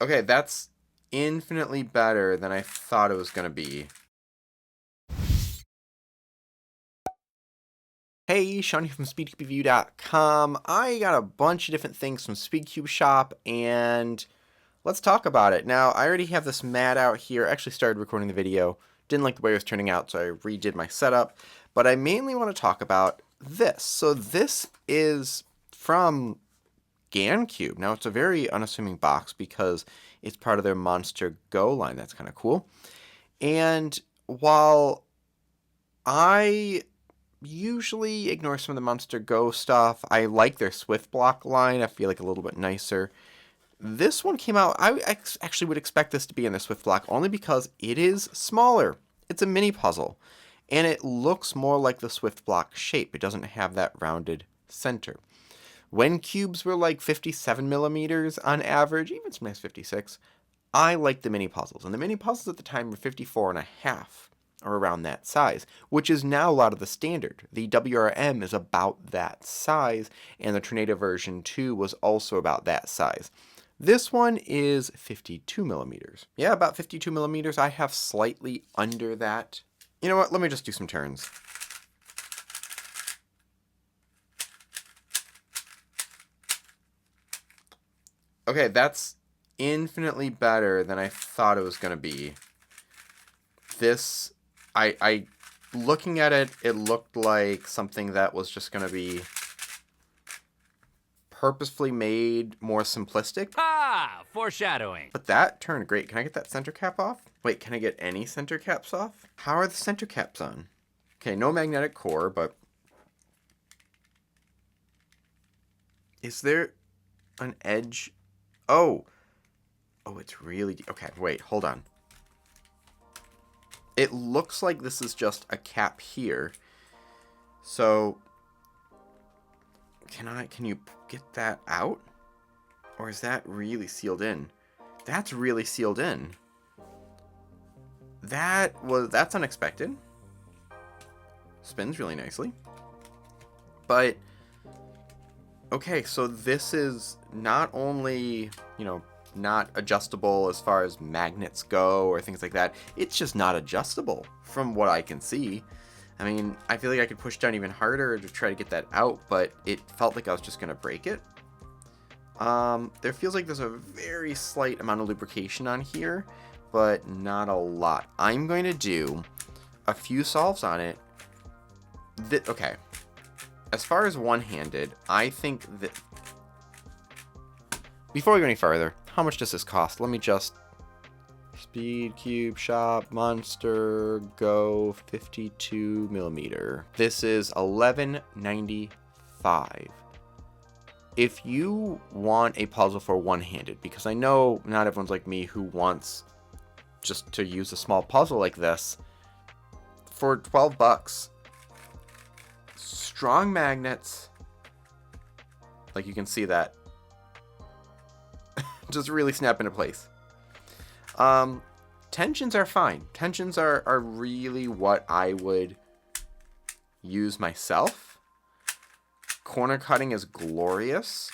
Okay, that's infinitely better than I thought it was going to be. Hey, Sean here from SpeedCubeShop.com. I got a bunch of different things from SpeedCubeShop, and let's talk about it. Now, I already have this mat out here. I actually started recording the video. Didn't like the way it was turning out, so I redid my setup. But I mainly want to talk about this. So this is from GanCube. Now, it's a very unassuming box because it's part of their Monster Go line. That's kind of cool. And while I usually ignore some of the Monster Go stuff, I like their Swift Block line. I feel like a little bit nicer. This one came out, I actually would expect this to be in the Swift Block only because it is smaller. It's a mini puzzle. And it looks more like the Swift Block shape. It doesn't have that rounded center. When cubes were like 57 millimeters on average, even sometimes 56, I liked the mini puzzles. And the mini puzzles at the time were 54 and a half, or around that size, which is now a lot of the standard. The WRM is about that size, and the Tornado version 2 was also about that size. This one is 52 millimeters. Yeah, about 52 millimeters. I have slightly under that. You know what? Let me just do some turns. Okay, that's infinitely better than I thought it was going to be. This, I looking at it, it looked like something that was just going to be purposefully made more simplistic. Ah, foreshadowing. But that turned great. Can I get that center cap off? Wait, can I get any center caps off? How are the center caps on? Okay, no magnetic core, but is there an edge? Oh, it's really deep. Okay, wait, hold on. It looks like this is just a cap here. So, can you get that out? Or is that really sealed in? That's really sealed in. That's unexpected. Spins really nicely. But, okay, so this is not only, not adjustable as far as magnets go or things like that. It's just not adjustable from what I can see. I mean, I feel like I could push down even harder to try to get that out, but it felt like I was just going to break it. There feels like there's a very slight amount of lubrication on here, but not a lot. I'm going to do a few solves on it. Okay. As far as one-handed, I think that... Before we go any further, how much does this cost? Let me just... SpeedCubeShop Monster Go 52 millimeter. This is $11.95. If you want a puzzle for one-handed, because I know not everyone's like me who wants just to use a small puzzle like this, for 12 bucks, strong magnets, like you can see that, just really snap into place. Tensions are fine. Tensions are really what I would use myself. Corner cutting is glorious.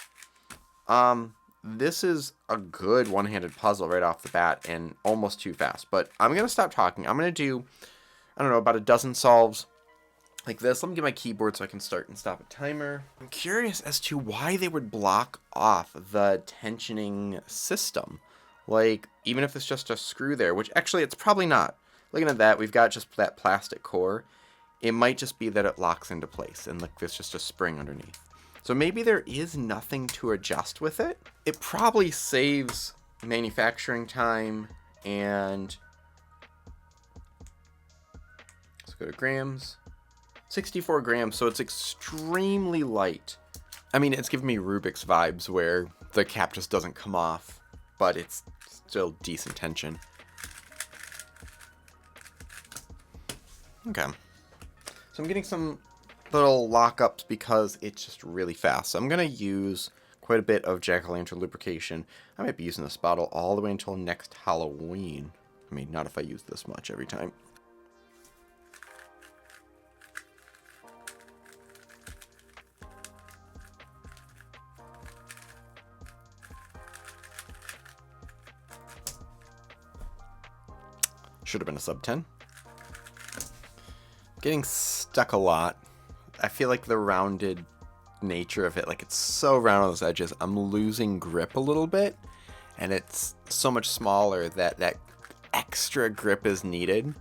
This is a good one-handed puzzle right off the bat and almost too fast. But I'm going to stop talking. I'm going to do, I don't know, about a dozen solves like this. Let me get my keyboard so I can start and stop a timer. I'm curious as to why they would block off the tensioning system. Like, even if it's just a screw there, which actually it's probably not. Looking at that, we've got just that plastic core. It might just be that it locks into place and like there's just a spring underneath. So maybe there is nothing to adjust with it. It probably saves manufacturing time and... Let's go to grams. 64 grams, so it's extremely light. I mean, it's giving me Rubik's vibes where the cap just doesn't come off, but it's still decent tension. Okay. So I'm getting some little lockups because it's just really fast. So I'm going to use quite a bit of jack-o'-lantern lubrication. I might be using this bottle all the way until next Halloween. I mean, not if I use this much every time. Should have been a sub 10. Getting stuck a lot. I feel like the rounded nature of it, like it's so round on those edges, I'm losing grip a little bit, and it's so much smaller that that extra grip is needed.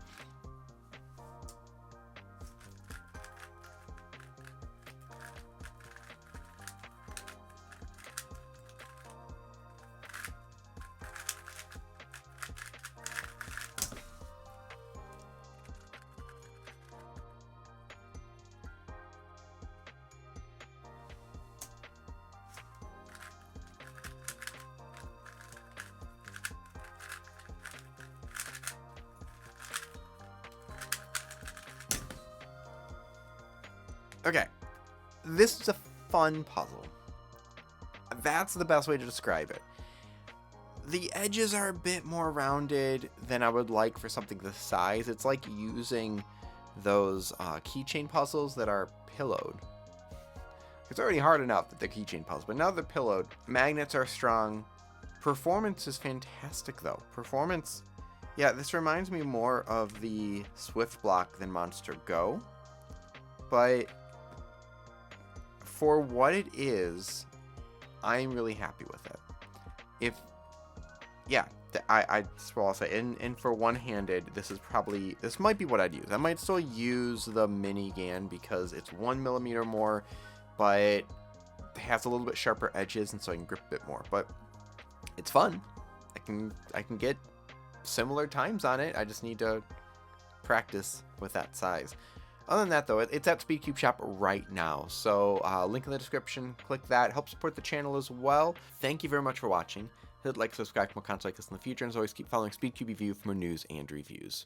Okay, this is a fun puzzle. That's the best way to describe it. The edges are a bit more rounded than I would like for something this size. It's like using those keychain puzzles that are pillowed. It's already hard enough that they're keychain puzzles, but now they're pillowed. Magnets are strong. Performance is fantastic, though. Performance, yeah, this reminds me more of the Swift block than Monster Go. But for what it is, I'm really happy with it. That's what I'll say. And for one-handed, this might be what I'd use. I might still use the mini GAN because it's 1mm more, but it has a little bit sharper edges, and so I can grip a bit more. But it's fun. I can get similar times on it. I just need to practice with that size. Other than that, though, it's at SpeedCubeShop right now. So link in the description. Click that. Help support the channel as well. Thank you very much for watching. Hit like, subscribe for more content like this in the future. And as always, keep following SpeedCubeShop for more news and reviews.